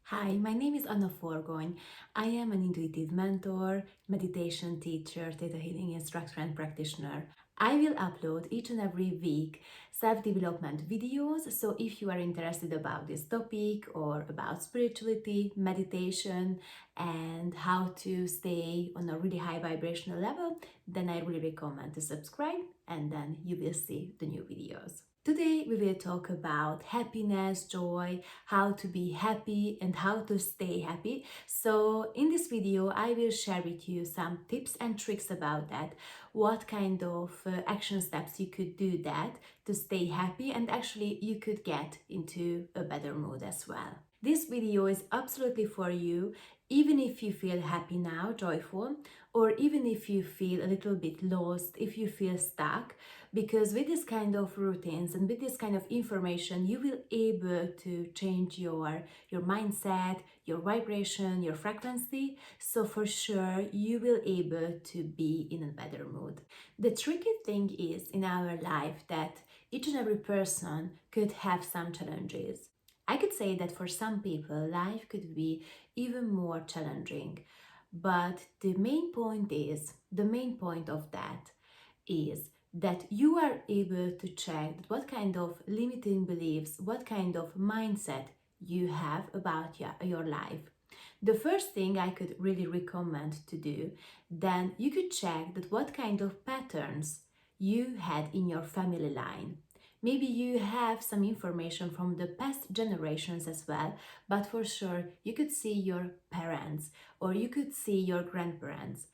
Hi, my name is Anna Forgony. I am an intuitive mentor, meditation teacher, theta healing instructor, and practitioner. I will upload each and every week self-development videos. So if you are interested about this topic or about spirituality, meditation, and how to stay on a really high vibrational level, then I really recommend to subscribe and then you will see the new videos. Today we will talk about happiness, joy, how to be happy and how to stay happy. So in this video I will share with you some tips and tricks about that. What kind of action steps you could do that to stay happy, and actually you could get into a better mood as well. This video is absolutely for you, even if you feel happy now, joyful, or even if you feel a little bit lost, if you feel stuck, because with this kind of routines and with this kind of information, you will able to change your mindset, your vibration, your frequency. So for sure, you will able to be in a better mood. The tricky thing is in our life that each and every person could have some challenges. I could say that for some people, life could be even more challenging. But the main point of that is that you are able to check what kind of limiting beliefs, what kind of mindset you have about your life. The first thing I could really recommend to do, then you could check that what kind of patterns you had in your family line. Maybe you have some information from the past generations as well, but for sure you could see your parents or you could see your grandparents.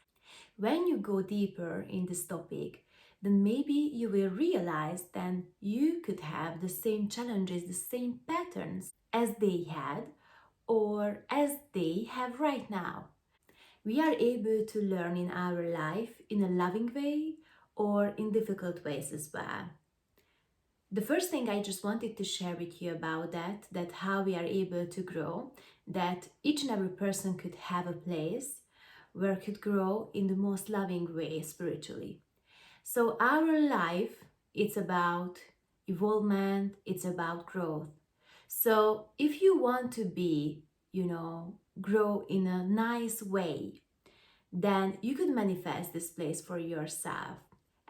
When you go deeper in this topic, then maybe you will realize then you could have the same challenges, the same patterns as they had or as they have right now. We are able to learn in our life in a loving way or in difficult ways as well. The first thing I just wanted to share with you about that how we are able to grow, that each and every person could have a place where could grow in the most loving way spiritually. So our life, it's about evolvement, it's about growth. So if you want to be, grow in a nice way, then you could manifest this place for yourself.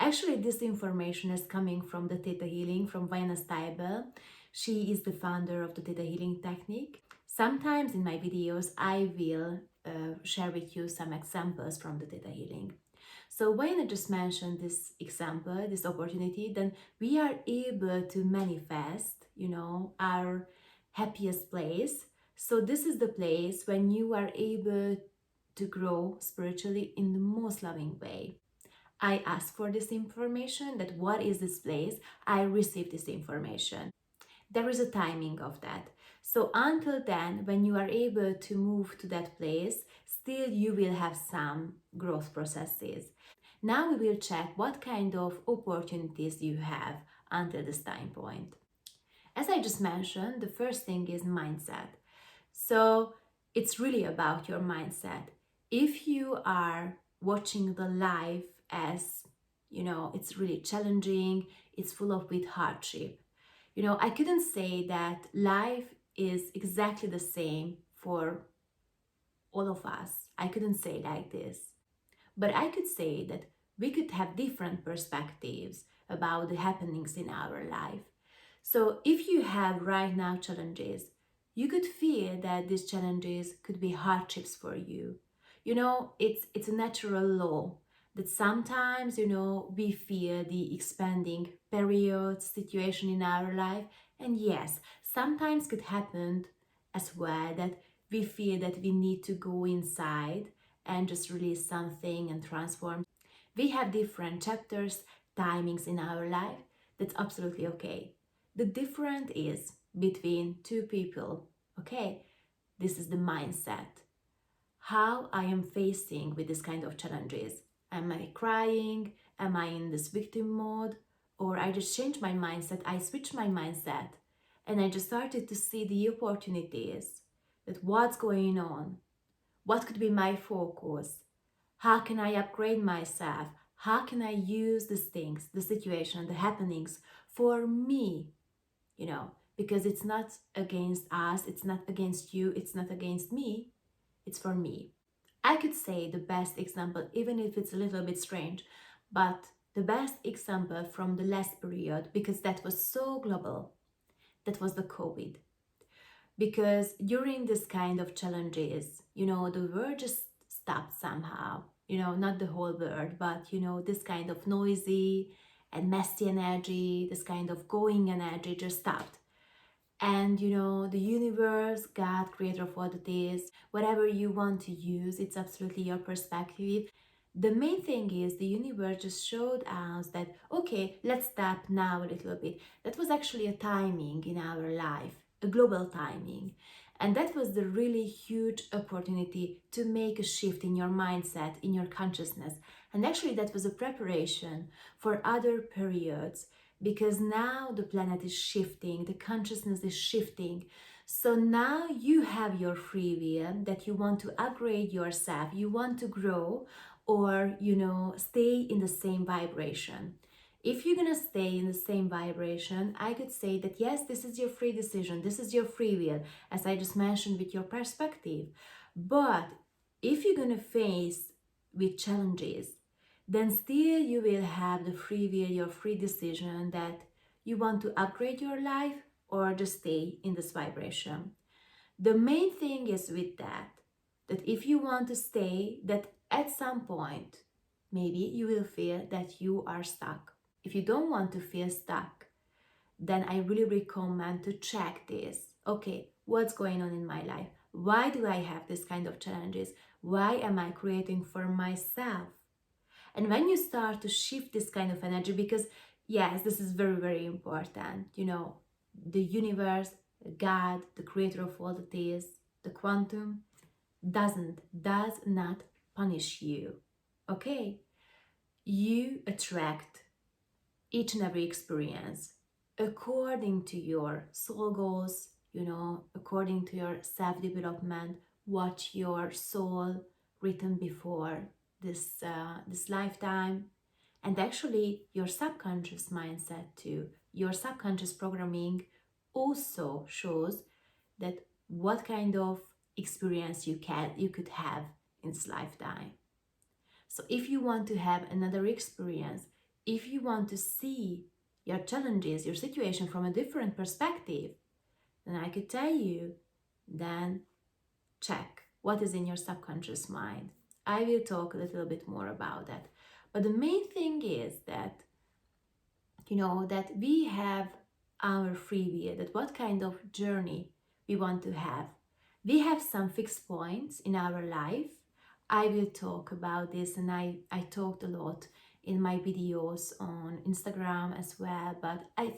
Actually, this information is coming from the Theta Healing, from Vienna Steibel. She is the founder of the Theta Healing technique. Sometimes in my videos, I will share with you some examples from the Theta Healing. So when I just mentioned this example, this opportunity, then we are able to manifest, our happiest place. So this is the place when you are able to grow spiritually in the most loving way. I ask for this information, that what is this place? I receive this information. There is a timing of that. So until then, when you are able to move to that place, still you will have some growth processes. Now we will check what kind of opportunities you have until this time point. As I just mentioned, the first thing is mindset. So it's really about your mindset. If you are watching the life as, it's really challenging, it's full of with hardship. I couldn't say that life is exactly the same for all of us. I couldn't say like this. But I could say that we could have different perspectives about the happenings in our life. So if you have right now challenges, you could feel that these challenges could be hardships for you. It's a natural law that sometimes, we feel the expanding period situation in our life. And yes, sometimes could happen as well that we feel that we need to go inside and just release something and transform. We have different chapters, timings in our life. That's absolutely okay. The difference is between two people. Okay, this is the mindset. How I am facing with this kind of challenges. Am I crying? Am I in this victim mode? Or I just changed my mindset, I switched my mindset, and I just started to see the opportunities, that what's going on, what could be my focus, how can I upgrade myself, how can I use these things, the situation, the happenings for me, because it's not against us, it's not against you, it's not against me, it's for me. I could say the best example, even if it's a little bit strange, but the best example from the last period, because that was so global, that was the COVID. Because during this kind of challenges, the world just stopped somehow, not the whole world, but this kind of noisy and messy energy, this kind of going energy just stopped. And the universe, God, creator of what it is, whatever you want to use, it's absolutely your perspective. The main thing is the universe just showed us that, okay, let's stop now a little bit. That was actually a timing in our life, a global timing. And that was the really huge opportunity to make a shift in your mindset, in your consciousness. And actually, that was a preparation for other periods, because now the planet is shifting, the consciousness is shifting. So now you have your free will that you want to upgrade yourself, you want to grow, or stay in the same vibration. If you're gonna stay in the same vibration, I could say that yes, this is your free decision, this is your free will, as I just mentioned with your perspective. But if you're gonna face with challenges, then still you will have the free will, your free decision that you want to upgrade your life or just stay in this vibration. The main thing is with that if you want to stay, that at some point, maybe you will feel that you are stuck. If you don't want to feel stuck, then I really recommend to check this. Okay, what's going on in my life? Why do I have this kind of challenges? Why am I creating for myself? And when you start to shift this kind of energy, because yes, this is very, very important, the universe, God, the creator of all that is, the quantum, does not punish you. Okay? You attract each and every experience according to your soul goals, according to your self-development, what your soul written before this lifetime, and actually your subconscious mindset too. Your subconscious programming also shows that what kind of experience you could have in this lifetime. So if you want to have another experience, if you want to see your challenges, your situation from a different perspective, then I could tell you, then check what is in your subconscious mind. I will talk a little bit more about that. But the main thing is that, that we have our free will, that what kind of journey we want to have. We have some fixed points in our life. I will talk about this, and I talked a lot in my videos on Instagram as well, but I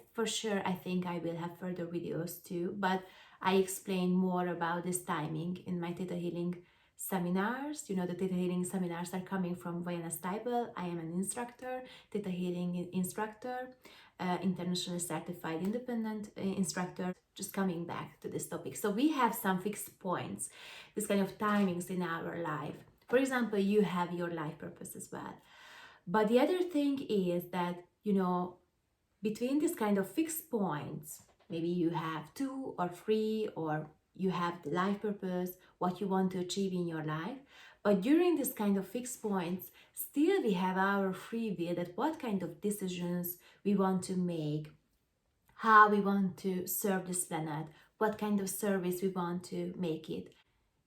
think I will have further videos too, but I explain more about this timing in my Theta Healing seminars. The Theta Healing seminars are coming from Vienna Stable. I am an instructor, Theta Healing instructor, internationally certified independent instructor. Just coming back to this topic. So we have some fixed points, this kind of timings in our life. For example, you have your life purpose as well. But the other thing is that, between this kind of fixed points, maybe you have 2 or 3, or you have the life purpose, what you want to achieve in your life. But during this kind of fixed points, still we have our free will, that what kind of decisions we want to make, how we want to serve this planet, what kind of service we want to make it.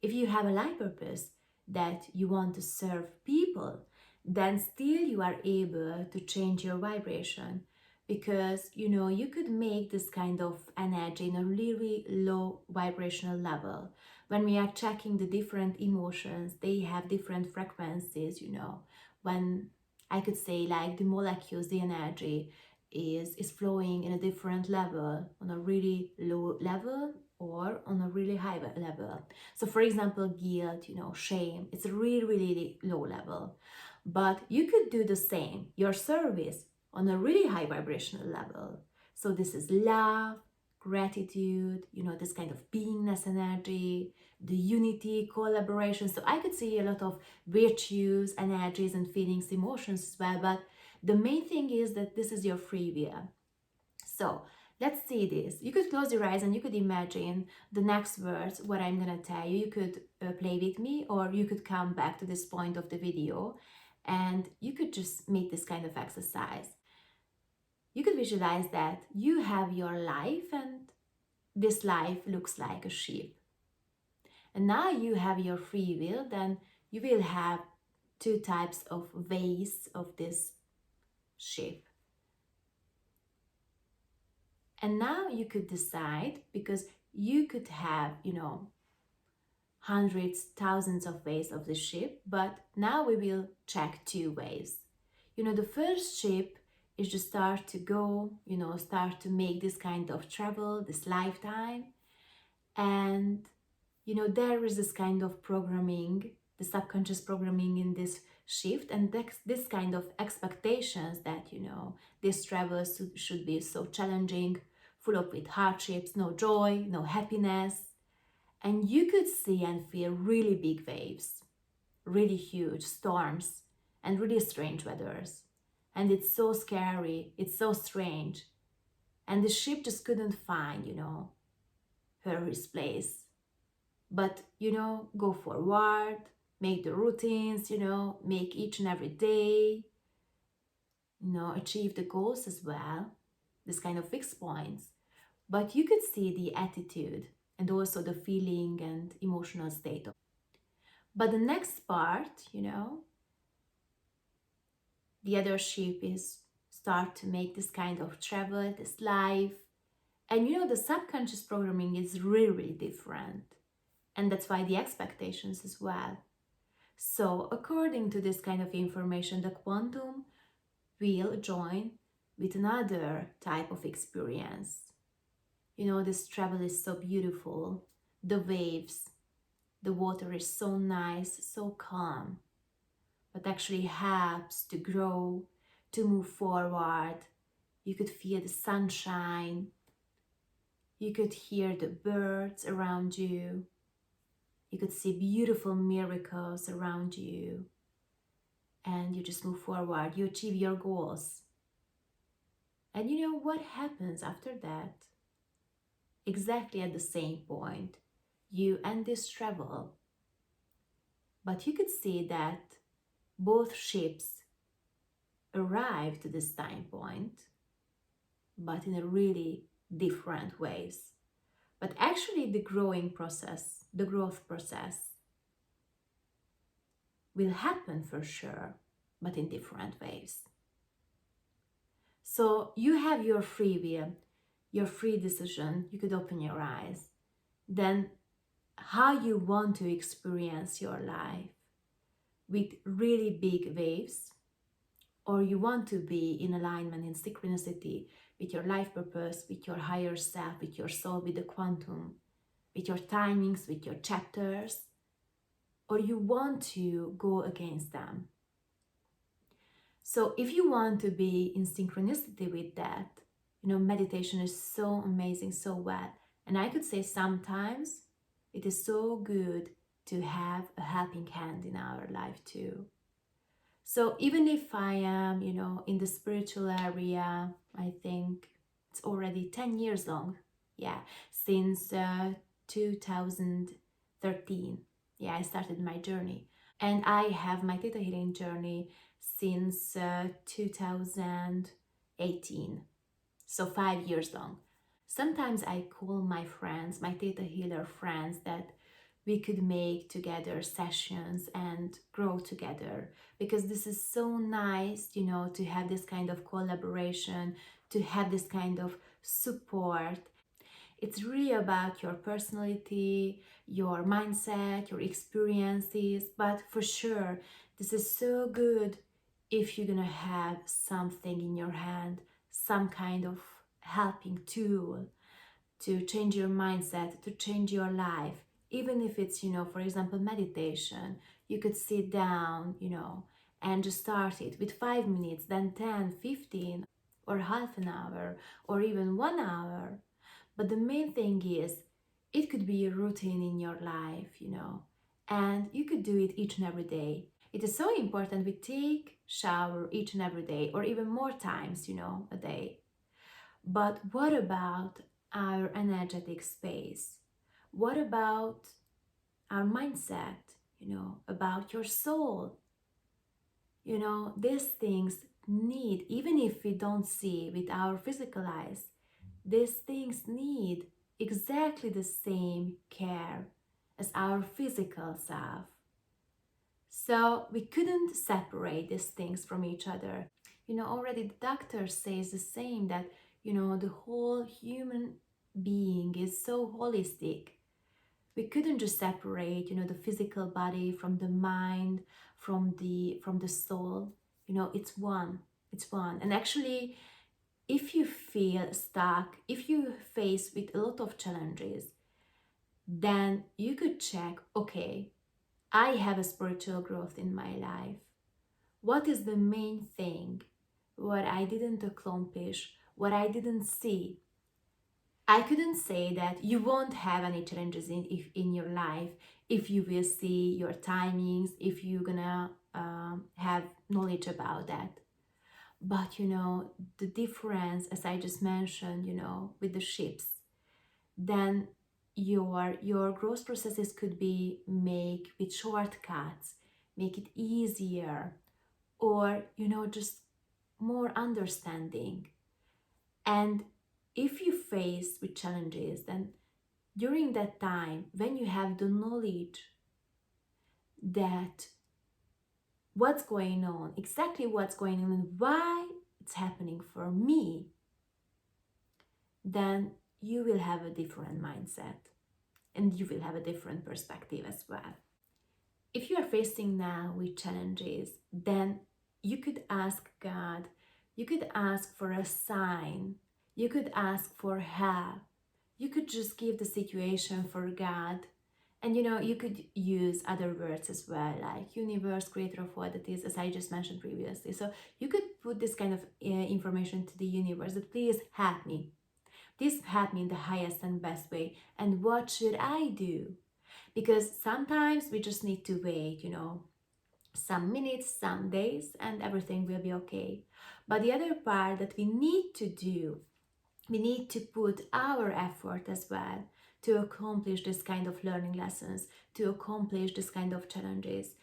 If you have a life purpose that you want to serve people, then still you are able to change your vibration, because you could make this kind of energy in a really low vibrational level. When we are checking the different emotions, they have different frequencies. When I could say, like, the molecules, the energy is flowing in a different level, on a really low level or on a really high level. So for example, guilt, shame, it's a really, really low level. But you could do the same, your service, on a really high vibrational level. So this is love, gratitude, this kind of beingness energy, the unity, collaboration. So I could see a lot of virtues, energies, and feelings, emotions as well. But the main thing is that this is your free will. So Let's see this. You could close your eyes and you could imagine the next words, what I'm gonna tell you. You could play with me, or you could come back to this point of the video and you could just make this kind of exercise. You could visualize that you have your life and this life looks like a ship. And now you have your free will, then you will have two types of ways of this ship. And now you could decide, because you could have, hundreds, thousands of ways of the ship, but now we will check two ways. The first ship is to start to go, start to make this kind of travel, this lifetime. And, there is this kind of programming, the subconscious programming in this shift, and this kind of expectations that, this travel should be so challenging, full of with hardships, no joy, no happiness. And you could see and feel really big waves, really huge storms, and really strange weathers. And it's so scary, it's so strange. And the ship just couldn't find, her his place. But, go forward, make the routines, make each and every day, achieve the goals as well, this kind of fixed points. But you could see the attitude and also the feeling and emotional state. But the next part, the other ship is start to make this kind of travel, this life. And the subconscious programming is really, really different. And that's why the expectations as well. So according to this kind of information, the quantum will join with another type of experience. This travel is so beautiful. The waves, the water is so nice, so calm, but actually helps to grow, to move forward. You could feel the sunshine. You could hear the birds around you. You could see beautiful miracles around you. And you just move forward. You achieve your goals. And what happens after that? Exactly at the same point, you end this travel. But you could see that both ships arrive to this time point, but in a really different ways. But actually the growth process will happen for sure, but in different ways. So you have your free will, your free decision. You could open your eyes. Then how you want to experience your life, with really big waves, or you want to be in alignment, in synchronicity with your life purpose, with your higher self, with your soul, with the quantum, with your timings, with your chapters, or you want to go against them. So if you want to be in synchronicity with that, meditation is so amazing, so well. And I could say sometimes it is so good to have a helping hand in our life too. So even if I am, in the spiritual area, I think it's already 10 years long. Yeah, since 2013. Yeah, I started my journey. And I have my Theta Healing journey since 2018. So 5 years long. Sometimes I call my friends, my Theta Healer friends, that we could make together sessions and grow together, because this is so nice, to have this kind of collaboration, to have this kind of support. It's really about your personality, your mindset, your experiences, but for sure, this is so good if you're gonna have something in your hand, some kind of helping tool to change your mindset, to change your life. Even if it's, for example, meditation, you could sit down, and just start it with 5 minutes, then 10, 15, or half an hour, or even 1 hour. But the main thing is, it could be a routine in your life, and you could do it each and every day. It is so important we take shower each and every day, or even more times, a day. But what about our energetic space? What about our mindset? About your soul? These things need, even if we don't see with our physical eyes, these things need exactly the same care as our physical self. So we couldn't separate these things from each other. Already the doctor says the same, that, the whole human being is so holistic. We couldn't just separate, the physical body from the mind, from the soul. It's one. It's one. And actually, if you feel stuck, if you face with a lot of challenges, then you could check, okay, I have a spiritual growth in my life. What is the main thing? What I didn't accomplish, what I didn't see? I couldn't say that you won't have any challenges in your life if you will see your timings, if you're gonna have knowledge about that. But the difference, as I just mentioned, with the ships, then your growth processes could be make with shortcuts, make it easier, or just more understanding. And if you face with challenges, then during that time, when you have the knowledge that what's going on, exactly what's going on, and why it's happening for me, then you will have a different mindset and you will have a different perspective as well. If you are facing now with challenges, then you could ask God, you could ask for a sign, you could ask for help, you could just give the situation for God. And you could use other words as well, like universe, creator of what it is, as I just mentioned previously. So you could put this kind of information to the universe, that please help me. Please help me in the highest and best way. And what should I do? Because sometimes we just need to wait, some minutes, some days, and everything will be okay. But the other part that we need to do, we need to put our effort as well to accomplish this kind of learning lessons, to accomplish this kind of challenges.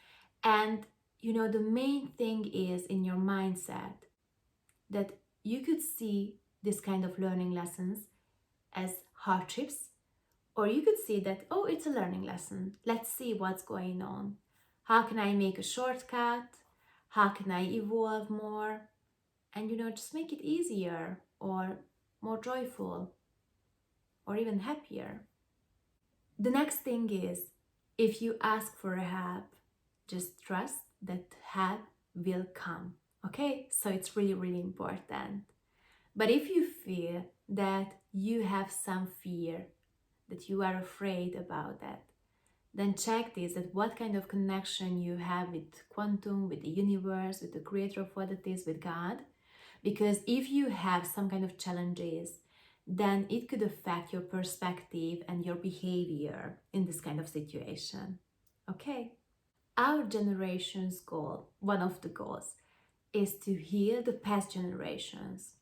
And the main thing is in your mindset that you could see this kind of learning lessons as hardships, or you could see that, oh, it's a learning lesson. Let's see what's going on. How can I make a shortcut? How can I evolve more? And just make it easier or more joyful or even happier. The next thing is, if you ask for help, just trust that help will come. Okay? So it's really, really important. But if you feel that you have some fear, that you are afraid about that, then check this, that what kind of connection you have with quantum, with the universe, with the creator of what it is, with God. Because if you have some kind of challenges, then it could affect your perspective and your behavior in this kind of situation. Okay? Our generation's goal, one of the goals, is to heal the past generations.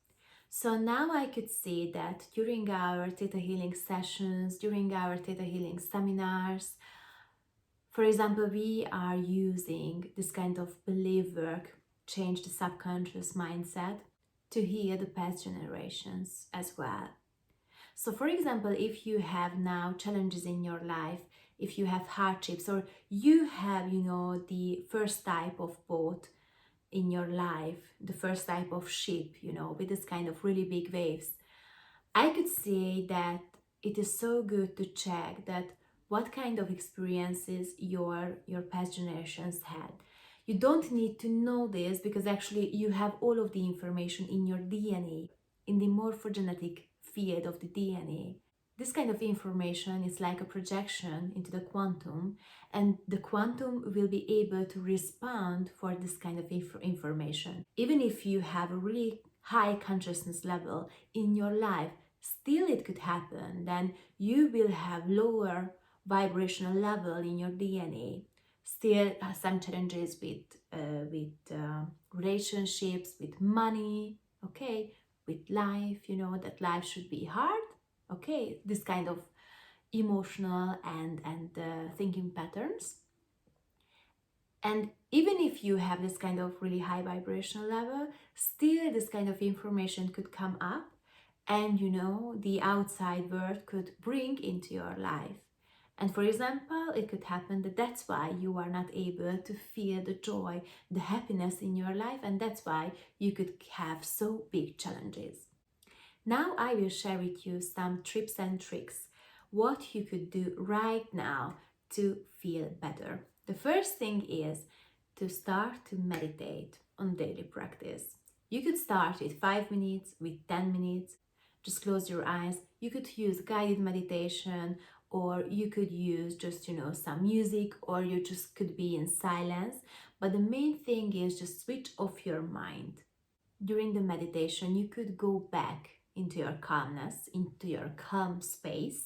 So now I could see that during our Theta Healing sessions, during our Theta Healing seminars, for example, we are using this kind of belief work, change the subconscious mindset, to heal the past generations as well. So, for example, if you have now challenges in your life, if you have hardships, or you have, the first type of boat in your life, the first type of ship, with this kind of really big waves, I could say that it is so good to check that what kind of experiences your past generations had. You don't need to know this, because actually you have all of the information in your DNA, in the morphogenetic field of the DNA. This kind of information is like a projection into the quantum, and the quantum will be able to respond for this kind of information. Even if you have a really high consciousness level in your life, still it could happen. Then you will have lower vibrational level in your DNA. Still some challenges with relationships, with money, okay, with life, that life should be hard. Okay, this kind of emotional and thinking patterns. And even if you have this kind of really high vibrational level, still this kind of information could come up, and the outside world could bring into your life. And for example, it could happen that that's why you are not able to feel the joy, the happiness in your life, and that's why you could have so big challenges. Now I will share with you some tips and tricks what you could do right now to feel better. The first thing is to start to meditate on daily practice. You could start with 5 minutes, with 10 minutes. Just close your eyes. You could use guided meditation, or you could use just some music, or you just could be in silence. But the main thing is just switch off your mind. During the meditation, you could go back into your calmness, into your calm space.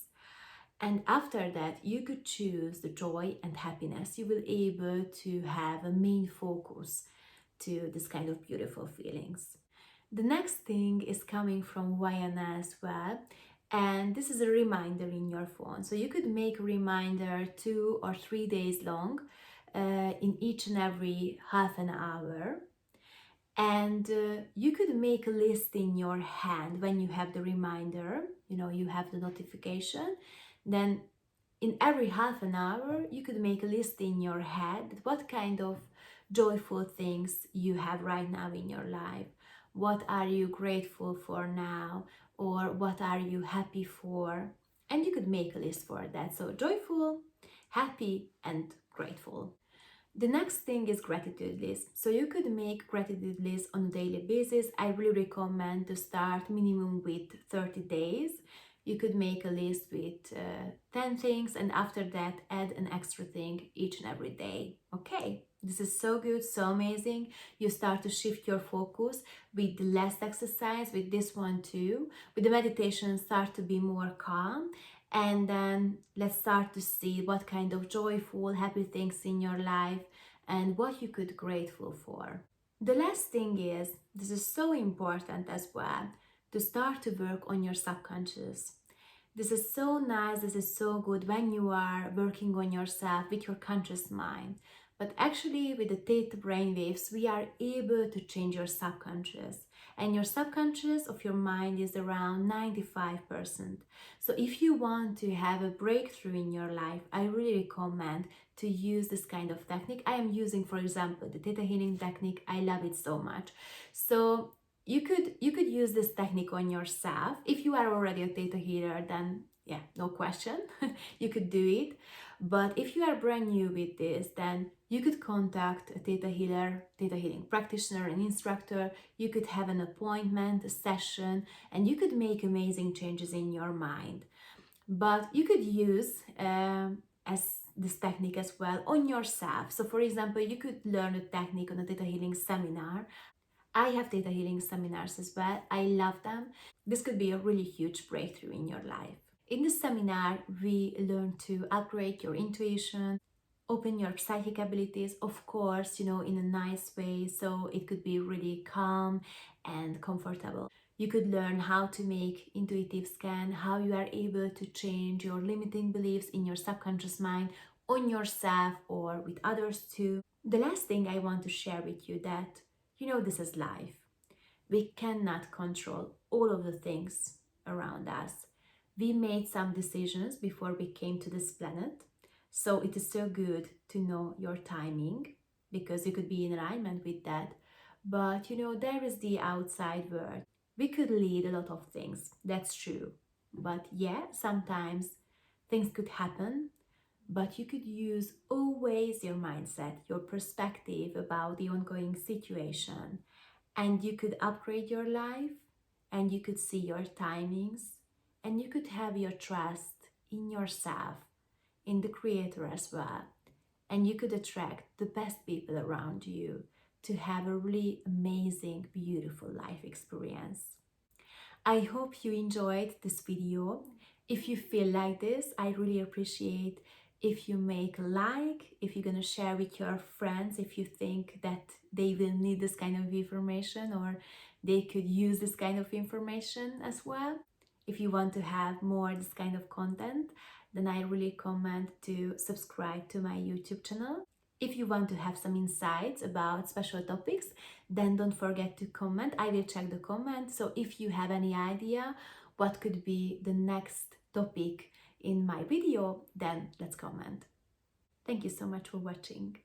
And after that, you could choose the joy and happiness. You will be able to have a main focus to this kind of beautiful feelings. The next thing is coming from Vienna as well. And this is a reminder in your phone. So you could make a reminder 2 or 3 days long in each and every half an hour. And you could make a list in your hand when you have the reminder, you have the notification. Then in every half an hour, you could make a list in your head what kind of joyful things you have right now in your life. What are you grateful for now? Or what are you happy for? And you could make a list for that. So joyful, happy, and grateful. The next thing is gratitude list. So you could make gratitude list on a daily basis. I really recommend to start minimum with 30 days. You could make a list with 10 things, and after that add an extra thing each and every day. Okay, this is so good, so amazing. You start to shift your focus with less exercise, with this one too. With the meditation, start to be more calm. And then let's start to see what kind of joyful, happy things in your life and what you could grateful for. The last thing is, this is so important as well, to start to work on your subconscious. This is so nice, this is so good when you are working on yourself with your conscious mind. But actually, with the theta brainwaves, we are able to change your subconscious. And your subconscious of your mind is around 95%. So if you want to have a breakthrough in your life, I really recommend to use this kind of technique. I am using, for example, the theta healing technique. I love it so much. So you could use this technique on yourself. If you are already a theta healer, then yeah, no question, you could do it. But if you are brand new with this, then you could contact a theta healer, theta healing practitioner, an instructor. You could have an appointment, a session, and you could make amazing changes in your mind. But you could use as this technique as well on yourself. So for example, you could learn a technique on a theta healing seminar. I have theta healing seminars as well. I love them. This could be a really huge breakthrough in your life. In this seminar, we learn to upgrade your intuition, open your psychic abilities, of course, in a nice way, so it could be really calm and comfortable. You could learn how to make intuitive scan, how you are able to change your limiting beliefs in your subconscious mind on yourself or with others too. The last thing I want to share with you that, this is life. We cannot control all of the things around us. We made some decisions before we came to this planet. So it is so good to know your timing because you could be in alignment with that. But there is the outside world. We could lead a lot of things. That's true. But yeah, sometimes things could happen, but you could use always your mindset, your perspective about the ongoing situation, and you could upgrade your life, and you could see your timings, and you could have your trust in yourself, in the creator as well, and you could attract the best people around you to have a really amazing, beautiful life experience. I hope you enjoyed this video. If you feel like this, I really appreciate if you make a like, if you're gonna share with your friends, if you think that they will need this kind of information, or they could use this kind of information as well. If you want to have more this kind of content, then I really recommend to subscribe to my YouTube channel. If you want to have some insights about special topics, then don't forget to comment. I will check the comments. So if you have any idea what could be the next topic in my video, then let's comment. Thank you so much for watching.